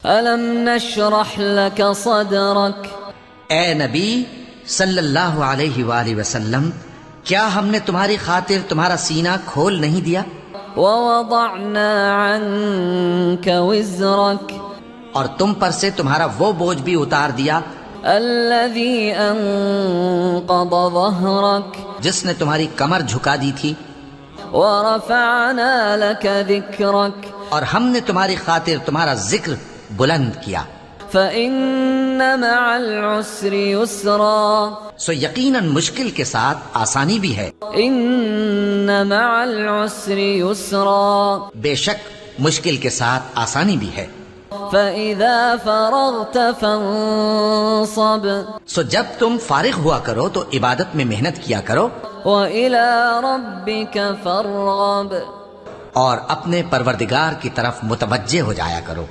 أَلَمْ نَشْرَحْ لَكَ صَدْرَكَ اے نبی صلی اللہ علیہ وآلہ وسلم، کیا ہم نے تمہاری خاطر تمہارا سینہ کھول نہیں دیا؟ وَوَضَعْنَا عَنْكَ وِزْرَكَ اور تم پر سے تمہارا وہ بوجھ بھی اتار دیا الَّذِي أَنقَضَ ظَهْرَكَ جس نے تمہاری کمر جھکا دی تھی، وَرَفَعْنَا لَكَ ذِكْرَكَ اور ہم نے تمہاری خاطر تمہارا ذکر بلند کیا۔ فَإِنَّ مَعَ الْعُسْرِ يُسْرًا سو یقیناً مشکل کے ساتھ آسانی بھی ہے۔ إِنَّ مَعَ الْعُسْرِ يُسْرًا بے شک مشکل کے ساتھ آسانی بھی ہے۔ فَإِذَا فَرَغْتَ فَانصَبْ سو جب تم فارغ ہوا کرو تو عبادت میں محنت کیا کرو، وَإِلَى رَبِّكَ فَارْغَب اور اپنے پروردگار کی طرف متوجہ ہو جایا کرو۔